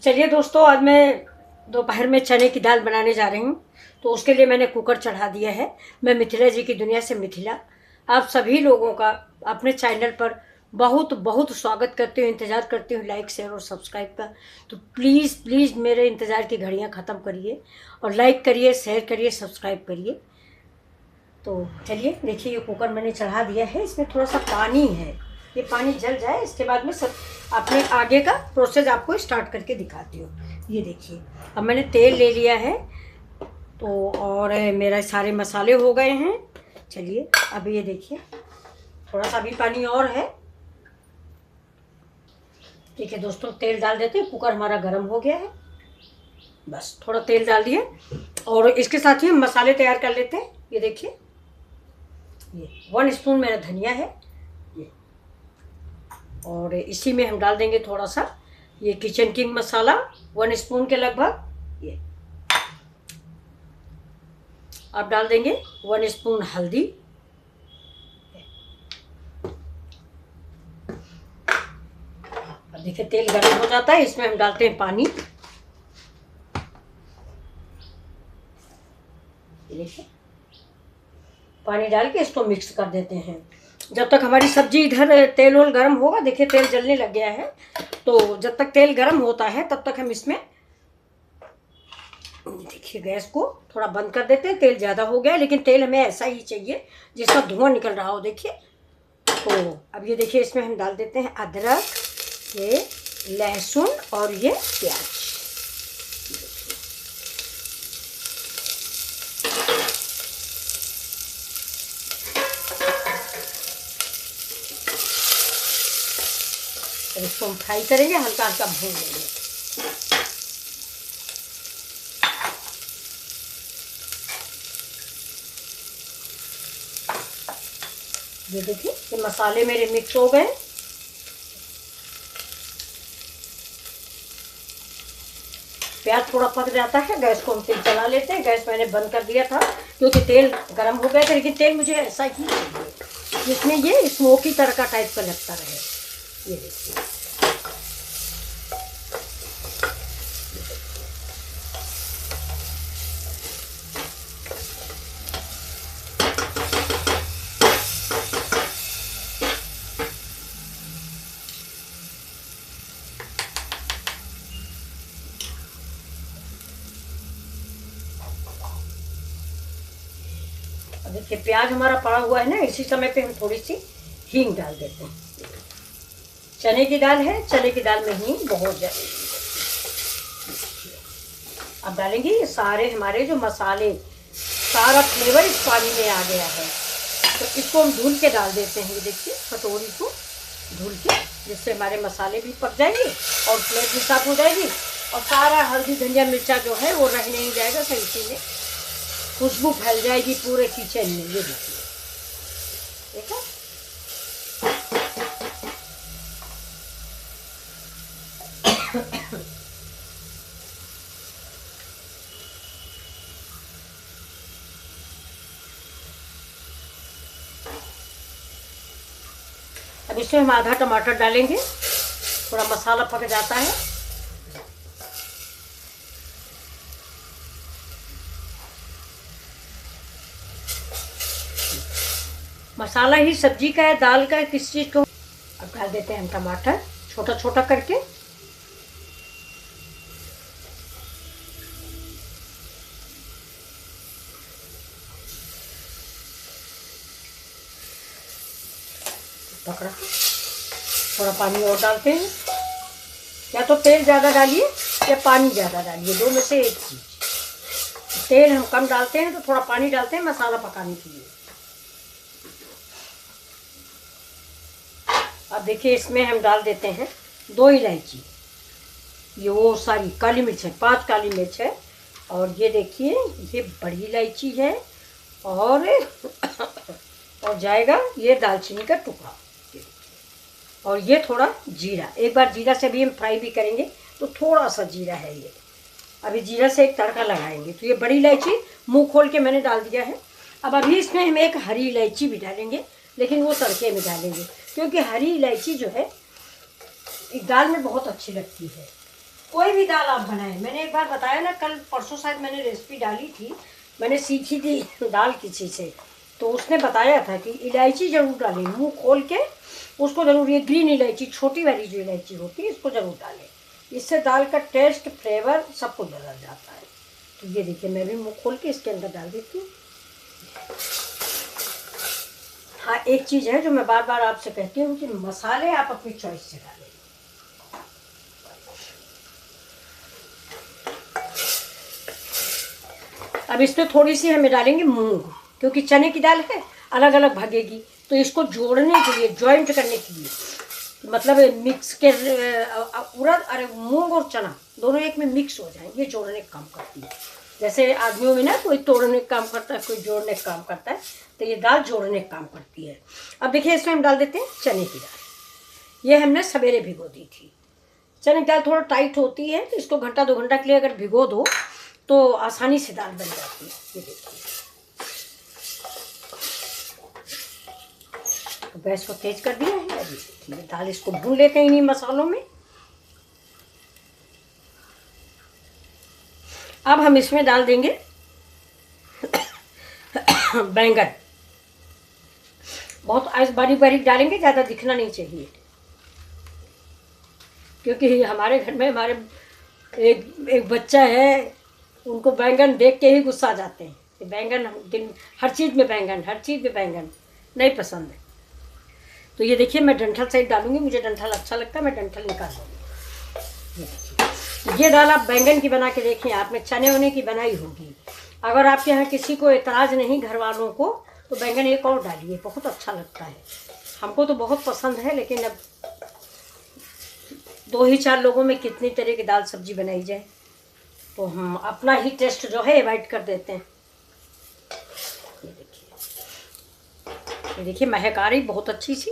चलिए दोस्तों, आज मैं दोपहर में चने की दाल बनाने जा रही हूँ। तो उसके लिए मैंने कुकर चढ़ा दिया है। मैं मिथिला जी की दुनिया से मिथिला आप सभी लोगों का अपने चैनल पर बहुत बहुत स्वागत करती हूँ, इंतज़ार करती हूँ लाइक शेयर और सब्सक्राइब का। तो प्लीज़ प्लीज़ मेरे इंतज़ार की घड़ियाँ ख़त्म करिए और लाइक करिए, शेयर करिए, सब्सक्राइब करिए। तो चलिए देखिए, ये कुकर मैंने चढ़ा दिया है, इसमें थोड़ा सा पानी है। ये पानी जल जाए, इसके बाद में सब अपने आगे का प्रोसेस आपको स्टार्ट करके दिखाती हूँ। ये देखिए, अब मैंने तेल ले लिया है तो, और मेरा सारे मसाले हो गए हैं। चलिए अब ये देखिए, थोड़ा सा भी पानी और है। ठीक है दोस्तों, तेल डाल देते हैं। कुकर हमारा गर्म हो गया है, बस थोड़ा तेल डाल दिए और इसके साथ ही हम मसाले तैयार कर लेते हैं। ये देखिए, ये 1 स्पून मेरा धनिया है ये, और इसी में हम डाल देंगे थोड़ा सा ये किचन किंग मसाला 1 स्पून के लगभग। ये अब डाल देंगे 1 स्पून हल्दी। अब देखिए तेल गर्म हो जाता है, इसमें हम डालते हैं पानी। देखिए पानी डाल के इसको मिक्स कर देते हैं जब तक हमारी सब्जी इधर तेल वोल गर्म होगा। देखिए तेल जलने लग गया है, तो जब तक तेल गर्म होता है तब तक हम इसमें देखिए गैस को थोड़ा बंद कर देते हैं। तेल ज़्यादा हो गया है, लेकिन तेल हमें ऐसा ही चाहिए जिसका धुआं निकल रहा हो। देखिए, तो अब ये देखिए, इसमें हम डाल देते हैं अदरक, ये लहसुन और ये प्याज। अब इसको हम फ्राई करेंगे, हल्का हल्का भून लेंगे। ये देखिए, ये मसाले मेरे मिक्स हो गए। प्याज थोड़ा पक जाता है, गैस को हम तेल चला लेते हैं। गैस मैंने बंद कर दिया था क्योंकि तेल गर्म हो गया था, लेकिन तेल मुझे ऐसा ही चाहिए जिसमें ये स्मोकी तरह का टाइप का लगता रहे। ये देखिए, देखिए प्याज हमारा पड़ा हुआ है ना, इसी समय पे हम थोड़ी सी हींग डाल देते हैं। चने की दाल है, चने की दाल में हींग बहुत जरूरी है। अब डालेंगे ये सारे हमारे जो मसाले, सारा फ्लेवर इस पानी में आ गया है, तो इसको हम धुल के डाल देते हैं। ये देखिए, कटोरी को धुल के, जिससे हमारे मसाले भी पक जाएंगे और प्लेट भी साफ हो जाएगी और सारा हल्दी धनिया मिर्चा जो है वो रह नहीं जाएगा, तो इसी में खुशबू फैल जाएगी पूरे किचन में। ये देखिए, देखा। अब इसमें हम आधा टमाटर डालेंगे, थोड़ा मसाला पक जाता है। मसाला ही सब्जी का है, दाल का है, किस चीज़ को। अब डाल देते हैं हम टमाटर छोटा छोटा करके। पकड़ा, थोड़ा पानी और डालते हैं। या तो तेल ज़्यादा डालिए या पानी ज़्यादा डालिए, दो में से एक चीज़। तेल हम कम डालते हैं तो थोड़ा पानी डालते हैं मसाला पकाने के लिए। अब देखिए, इसमें हम डाल देते हैं 2 इलायची, ये वो सारी काली मिर्च है, 5 काली मिर्च है, और ये देखिए ये बड़ी इलायची है, और जाएगा ये दालचीनी का टुकड़ा, और ये थोड़ा जीरा। एक बार जीरा से भी हम फ्राई भी करेंगे, तो थोड़ा सा जीरा है ये। अभी जीरा से एक तड़का लगाएंगे। तो ये बड़ी इलायची मुंह खोल के मैंने डाल दिया है। अब अभी इसमें हम एक हरी इलायची भी डालेंगे, लेकिन वो तड़के में डालेंगे, क्योंकि हरी इलायची जो है दाल में बहुत अच्छी लगती है। कोई भी दाल आप बनाएं, मैंने एक बार बताया ना, कल परसों शायद मैंने रेसिपी डाली थी, मैंने सीखी थी दाल किसी से, तो उसने बताया था कि इलायची ज़रूर डालें, मुंह खोल के उसको ज़रूर, ये ग्रीन इलायची, छोटी वाली जो इलायची होती है, इसको ज़रूर डालें, इससे दाल का टेस्ट, फ्लेवर सब कुछ बदल जाता है। तो ये देखिए, मैं भी मुंह खोल के इसके अंदर डाल देती हूँ। हाँ, एक चीज़ है जो मैं बार बार आपसे कहती हूँ कि मसाले आप अपनी चॉइस से डालें। अब इसमें थोड़ी सी हमें डालेंगे मूंग, क्योंकि चने की दाल है, अलग अलग भागेगी, तो इसको जोड़ने के लिए, ज्वाइंट करने के लिए, मतलब मिक्स के उड़द, अरे मूंग और चना दोनों एक में मिक्स हो जाए, ये जोड़ने का काम करती है। जैसे आदमियों में ना कोई तोड़ने का काम करता है, कोई जोड़ने का काम करता है, तो ये दाल जोड़ने का काम करती है। अब देखिए, इसमें हम डाल देते हैं चने की दाल। ये हमने सवेरे भिगो दी थी। चने की दाल थोड़ा टाइट होती है, तो इसको घंटा 2 घंटा के लिए अगर भिगो दो तो आसानी से दाल बन जाती है। ये देखिए, तो गैस को तेज कर दिया है। अभी देखिए, दाल इसको भून लेते हैं इन्हीं मसालों में। अब हम इसमें डाल देंगे बैंगन, बहुत ऐसे बारीक बारीक डालेंगे, ज़्यादा दिखना नहीं चाहिए, क्योंकि हमारे घर में हमारे एक बच्चा है, उनको बैंगन देख के ही गुस्सा आ जाते हैं कि बैंगन, दिन हर चीज़ में बैंगन, हर चीज़ में बैंगन नहीं पसंद है। तो ये देखिए, मैं डंठल सहित डालूंगी, मुझे डंठल अच्छा लगता है, मैं डंठल निकाल लूँगी। ये दाल आप बैंगन की बना के देखें, आपने चने वने की बनाई होगी। अगर आपके यहाँ किसी को एतराज़ नहीं, घर वालों को, तो बैंगन एक और डालिए, बहुत अच्छा लगता है। हमको तो बहुत पसंद है, लेकिन अब 2 ही 4 लोगों में कितनी तरह की दाल सब्जी बनाई जाए, तो हम अपना ही टेस्ट जो है अवॉइड कर देते हैं। ये देखिए, महक आ रही बहुत अच्छी सी।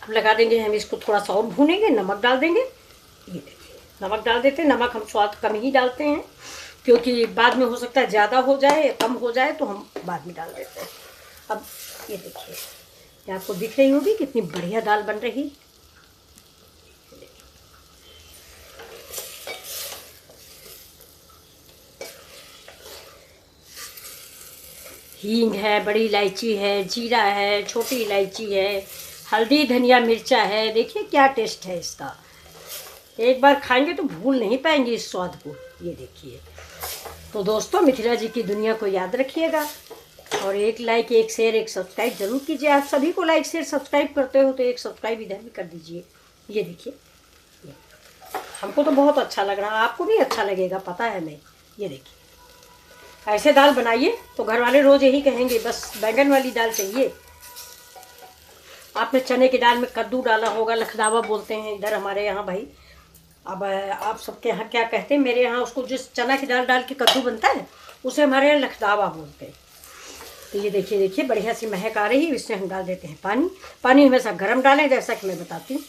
अब लगा देंगे हम इसको, थोड़ा सा और भूनेंगे, नमक डाल देंगे। ये देखिए, नमक डाल देते हैं। नमक हम स्वाद कम ही डालते हैं, क्योंकि बाद में हो सकता है ज़्यादा हो जाए या कम हो जाए, तो हम बाद में डाल देते हैं। अब ये देखिए, ये आपको दिख रही होगी कितनी बढ़िया दाल बन रही। हींग है, बड़ी इलायची है, जीरा है, छोटी इलायची है, हल्दी, धनिया, मिर्चा है। देखिए क्या टेस्ट है इसका, एक बार खाएंगे तो भूल नहीं पाएंगे इस स्वाद को। ये देखिए, तो दोस्तों, मिथिला जी की दुनिया को याद रखिएगा, और एक लाइक, एक शेयर, एक सब्सक्राइब जरूर कीजिए। आप सभी को लाइक, शेयर, सब्सक्राइब करते हो तो एक सब्सक्राइब इधर भी कर दीजिए। ये देखिए, हमको तो बहुत अच्छा लग रहा है, आपको भी अच्छा लगेगा, पता है मैं। ये देखिए, ऐसे दाल बनाइए तो घर वाले रोज़ यही कहेंगे, बस बैंगन वाली दाल चाहिए। आपने चने की दाल में कद्दू डाला होगा, लखदावा बोलते हैं इधर हमारे यहाँ भाई। अब आप सबके यहाँ क्या कहते हैं, मेरे यहाँ उसको जिस चना की दाल डाल के कद्दू बनता है, उसे हमारे यहाँ लखदावा बोलते हैं। तो ये देखिए, देखिए बढ़िया सी महक आ रही है। इसमें हम डाल देते हैं पानी। पानी हमेशा गर्म डालें, जैसा कि मैं बताती हूँ।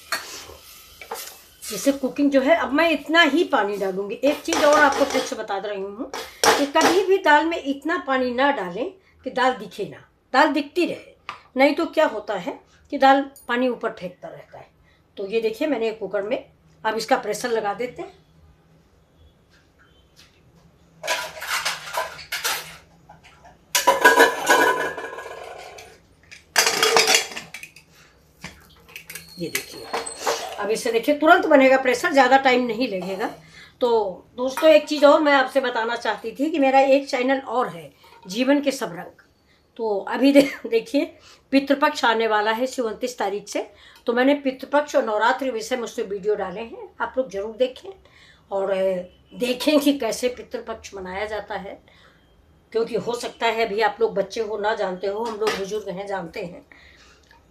जैसे कुकिंग जो है, अब मैं इतना ही पानी डालूंगी। एक चीज़ और आपको फिर से बता रही हूँ कि कभी भी दाल में इतना पानी ना डालें कि दाल दिखे ना, दाल दिखती रहे, नहीं तो क्या होता है कि दाल पानी ऊपर फेंकता रहता है। तो ये देखिए, मैंने एक कुकर में, अब इसका प्रेशर लगा देते हैं। ये देखिए, अब इसे देखिए, तुरंत बनेगा प्रेशर, ज़्यादा टाइम नहीं लगेगा। तो दोस्तों, एक चीज़ और मैं आपसे बताना चाहती थी कि मेरा एक चैनल और है, जीवन के सब रंग। तो अभी देखिए, पितृपक्ष आने वाला है 29 तारीख से, तो मैंने पितृपक्ष और नवरात्रि विषय में उससे वीडियो डाले हैं, आप लोग ज़रूर देखें और देखें कि कैसे पितृपक्ष मनाया जाता है। क्योंकि हो सकता है अभी आप लोग बच्चे हो ना जानते हो, हम लोग बुजुर्ग हैं जानते हैं।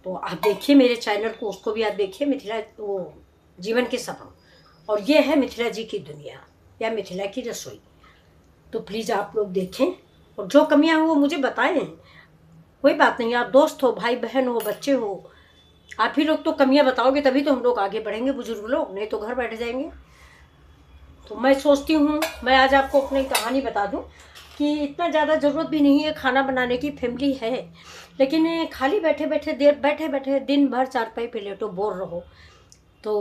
तो आप देखिए मेरे चैनल को, उसको भी आप देखिए, मिथिला वो जीवन के सपन, और ये है मिथिला जी की दुनिया या मिथिला की रसोई। तो प्लीज़ आप लोग देखें, और जो कमियां हो वो मुझे बताएं। कोई बात नहीं, आप दोस्त हो, भाई बहन हो, बच्चे हो, आप ही लोग तो कमियां बताओगे, तभी तो हम लोग आगे बढ़ेंगे, बुजुर्ग लोग, नहीं तो घर बैठ जाएंगे। तो मैं सोचती हूँ मैं आज आपको अपनी कहानी बता दूँ। कि इतना ज़्यादा ज़रूरत भी नहीं है खाना बनाने की, फैमिली है, लेकिन खाली बैठे बैठे दिन भर चारपाई पे लेटो, बोर रहो। तो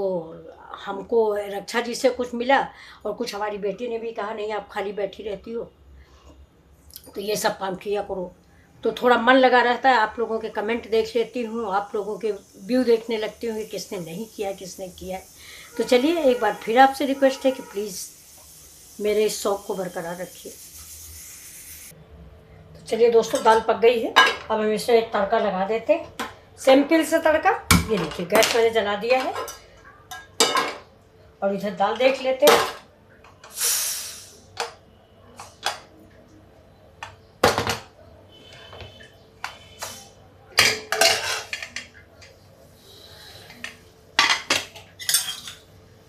हमको रक्षा जी से कुछ मिला और कुछ हमारी बेटी ने भी कहा नहीं आप खाली बैठी रहती हो तो ये सब काम किया करो, तो थोड़ा मन लगा रहता है। आप लोगों के कमेंट देख लेती हूँ, आप लोगों के व्यू देखने लगती हूँ कि किसने नहीं किया किसने किया है। तो चलिए एक बार फिर आपसे रिक्वेस्ट है कि प्लीज़ मेरे इस शौक़ को बरकरार रखिए। तो चलिए दोस्तों, दाल पक गई है। अब हम इसमें एक तड़का लगा देते हैं, सिंपल से तड़का। ये देखिए गैस मैंने जला दिया है और इधर दाल देख लेते हैं।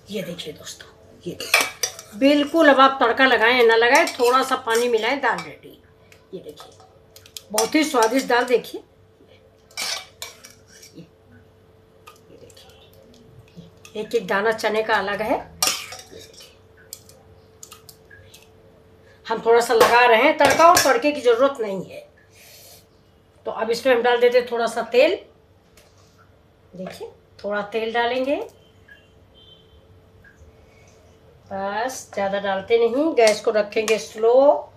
ये देखिए दोस्तों, ये देखिए बिल्कुल। अब आप तड़का लगाएं या ना लगाएं, थोड़ा सा पानी मिलाएं, दाल रेडी। ये देखिए बहुत ही स्वादिष्ट दाल। देखिए ये देखिए एक एक दाना चने का अलग है। हम थोड़ा सा लगा रहे हैं तड़का और तड़के की ज़रूरत नहीं है। तो अब इसमें हम डाल देते हैं थोड़ा सा तेल। देखिए थोड़ा तेल डालेंगे, बस ज़्यादा डालते नहीं। गैस को रखेंगे स्लो।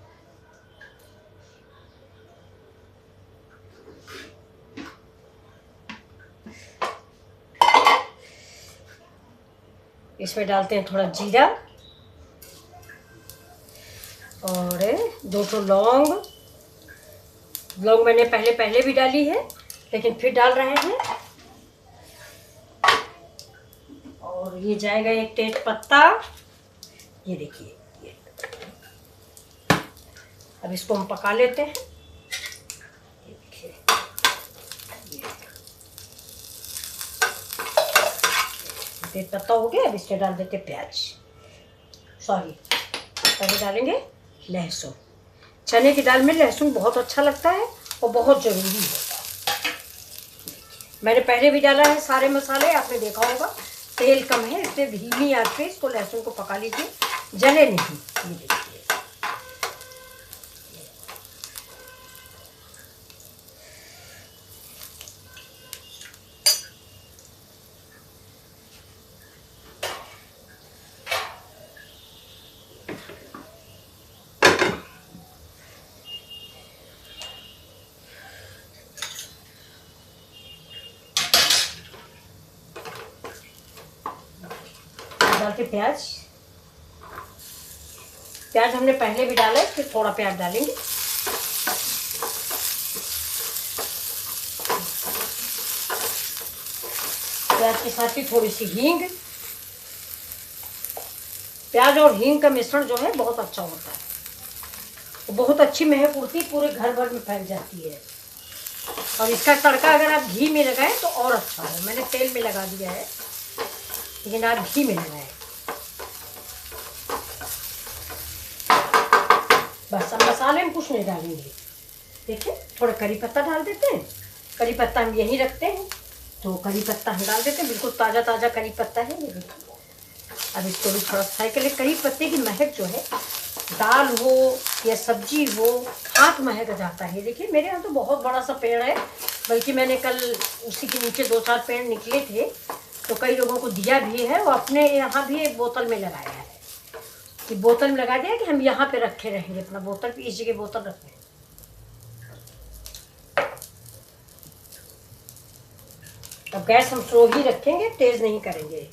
इसमें डालते हैं थोड़ा जीरा और 2 लौंग। लौंग मैंने पहले भी डाली है लेकिन फिर डाल रहे हैं। और ये जाएगा एक तेज पत्ता। ये देखिए ये। अब इसको हम पका लेते हैं। ये देखिए तेज पत्ता हो गया। अब इसमें डाल देते प्याज, पहले डालेंगे लहसुन। चने की दाल में लहसुन बहुत अच्छा लगता है और बहुत ज़रूरी होता है। मैंने पहले भी डाला है सारे मसाले, आपने देखा होगा। तेल कम है इसलिए धीमी आंच पे इसको लहसुन को पका लीजिए, जले नहीं। ये देखिए डालते प्याज। प्याज हमने पहले भी डाला है, फिर थोड़ा प्याज डालेंगे। प्याज के साथ ही थोड़ी सी हींग। प्याज और हींग का मिश्रण जो है बहुत अच्छा होता है, तो बहुत अच्छी महक उड़ती, पूरे घर भर में फैल जाती है। और इसका तड़का अगर आप घी में लगाएं तो और अच्छा है। मैंने तेल में लगा दिया है लेकिन आप घी में लगाएं। बस अब मसाले में कुछ नहीं डालेंगे। देखिए थोड़ा करी पत्ता डाल देते हैं। करी पत्ता हम यहीं रखते हैं तो करी पत्ता हम डाल देते हैं। बिल्कुल ताज़ा ताज़ा करी पत्ता है ये देखिए। अब इसको भी थोड़ा फ्राई कर ले। करी पत्ते की महक जो है, दाल हो या सब्जी हो, हाथ महक जाता है। देखिए मेरे यहाँ तो बहुत बड़ा सा पेड़ है, बल्कि मैंने कल उसी के नीचे 2-4 पेड़ निकले थे तो कई लोगों को दिया भी है। और अपने यहाँ भी एक बोतल में लगाया है कि बोतल में लगा दिया कि हम यहाँ पे रखे रहेंगे अपना बोतल, इस जगह बोतल रखें। अब गैस हम स्लो ही रखेंगे, तेज नहीं करेंगे।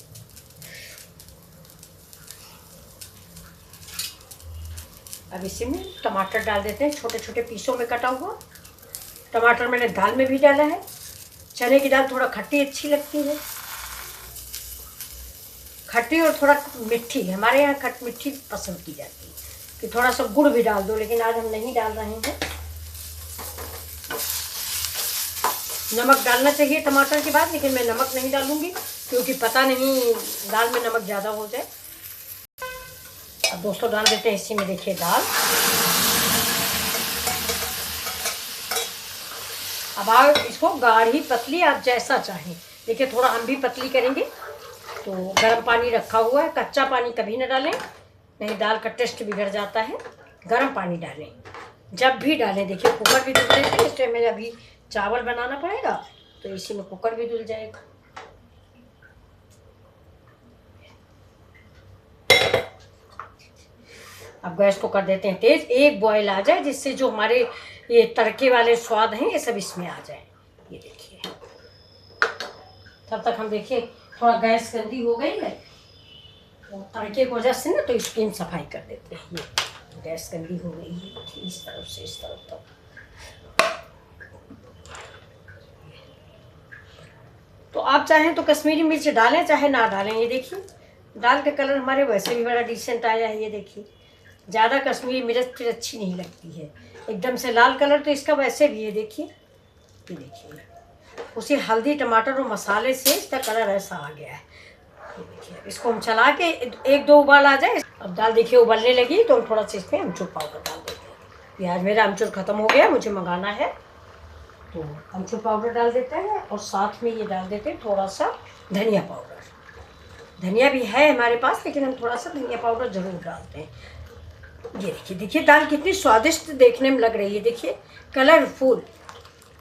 अब इसी में टमाटर डाल देते हैं, छोटे छोटे पीसों में कटा हुआ। टमाटर मैंने दाल में भी डाला है। चने की दाल थोड़ा खट्टी अच्छी लगती है, खट्टी और थोड़ा मिठी। हमारे यहाँ खट मिठी पसंद की जाती है कि थोड़ा सा गुड़ भी डाल दो, लेकिन आज हम नहीं डाल रहे हैं। नमक डालना चाहिए टमाटर के बाद, लेकिन मैं नमक नहीं डालूंगी क्योंकि पता नहीं दाल में नमक ज़्यादा हो जाए। अब दोस्तों डाल देते हैं इसी में, देखिए दाल। अब आप इसको गाढ़ी पतली आप जैसा चाहें। देखिए थोड़ा हम भी पतली करेंगे। तो गर्म पानी रखा हुआ है, कच्चा पानी कभी ना डालें, नहीं दाल का टेस्ट बिगड़ जाता है। गर्म पानी डालें जब भी डालें। देखिए कुकर भी धुल जाएगा, इस टाइम में अभी चावल बनाना पड़ेगा तो इसी में कुकर भी धुल जाएगा। अब गैस को कर देते हैं तेज, एक बॉयल आ जाए जिससे जो हमारे ये तड़के वाले स्वाद हैं ये सब इसमें आ जाए। ये देखिए तब तक हम देखिए थोड़ा गैस गंदी हो गई है तो तड़के की वजह से ना, तो इसकी सफाई कर देते हैं। ये गैस गंदी हो गई है, इस तरफ से इस तरफ तक। तो आप चाहें तो कश्मीरी मिर्च डालें चाहे ना डालें। ये देखिए दाल का कलर हमारे वैसे भी बड़ा डिसेंट आया है। ये देखिए ज़्यादा कश्मीरी मिर्च फिर अच्छी नहीं लगती है, एकदम से लाल कलर तो इसका वैसे भी है। देखिए ये देखिए उसी हल्दी टमाटर और मसाले से इसका कलर ऐसा आ गया है। ये देखिए इसको हम चला के एक दो उबाल आ जाए। अब दाल देखिए उबलने लगी तो हम थोड़ा सा इसमें अमचूर पाउडर डाल देते हैं। प्याज मेरा अमचूर ख़त्म हो गया, मुझे मंगाना है तो अमचूर पाउडर डाल देते हैं और साथ में ये डाल देते हैं थोड़ा सा धनिया पाउडर। धनिया भी है हमारे पास लेकिन हम थोड़ा सा धनिया पाउडर ज़रूर डालते हैं। ये देखिए देखिए दाल कितनी स्वादिष्ट देखने में लग रही है। देखिए कलरफुल,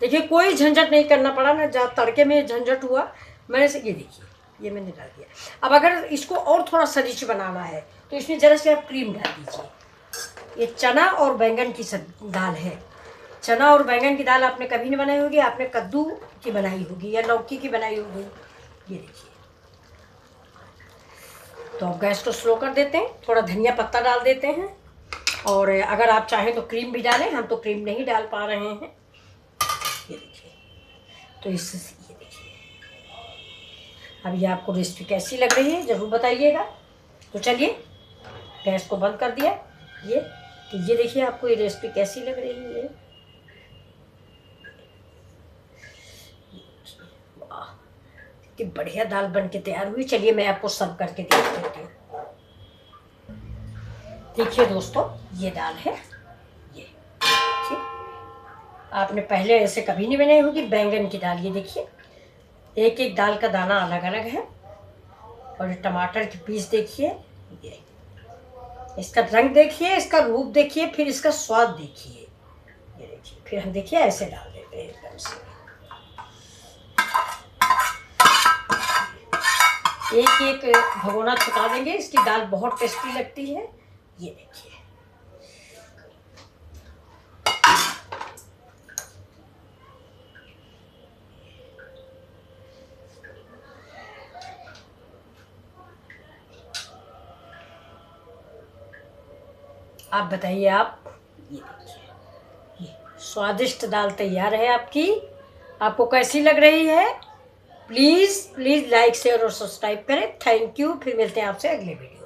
देखिए कोई झंझट नहीं करना पड़ा ना, जहाँ तड़के में झंझट हुआ मैंने से। ये देखिए ये मैंने डाल दिया। अब अगर इसको और थोड़ा सा रिच बनाना है तो इसमें ज़रा से आप क्रीम डाल दीजिए। ये चना और बैंगन की दाल है। चना और बैंगन की दाल आपने कभी नहीं बनाई होगी, आपने कद्दू की बनाई होगी या लौकी की बनाई होगी। ये देखिए तो अब गैस को स्लो कर देते हैं, थोड़ा धनिया पत्ता डाल देते हैं और अगर आप चाहें तो क्रीम भी डालें, हम तो क्रीम नहीं डाल पा रहे हैं। ये देखिए तो इससे ये देखिए अब ये आपको रेसिपी कैसी लग रही है ज़रूर बताइएगा। तो चलिए गैस को बंद कर दिया। ये देखिए आपको ये रेसिपी कैसी लग रही है। वाह कितनी बढ़िया दाल बन के तैयार हुई। चलिए मैं आपको सर्व करके देख देती हूँ। देखिए दोस्तों ये दाल है, ये देखिए आपने पहले ऐसे कभी नहीं बनाई होगी बैंगन की दाल। ये देखिए एक एक दाल का दाना अलग अलग है और ये टमाटर के पीस देखिए, ये इसका रंग देखिए, इसका रूप देखिए, फिर इसका स्वाद देखिए। ये देखिए फिर हम देखिए ऐसे डाल देते हैं एकदम से। एक एक भगोना छुटा देंगे, इसकी दाल बहुत टेस्टी लगती है। ये देखिए आप बताइए आप। ये देखिए ये स्वादिष्ट दाल तैयार है आपकी। आपको कैसी लग रही है? प्लीज़ लाइक शेयर और सब्सक्राइब करें। Thank you. फिर मिलते हैं आपसे अगले वीडियो।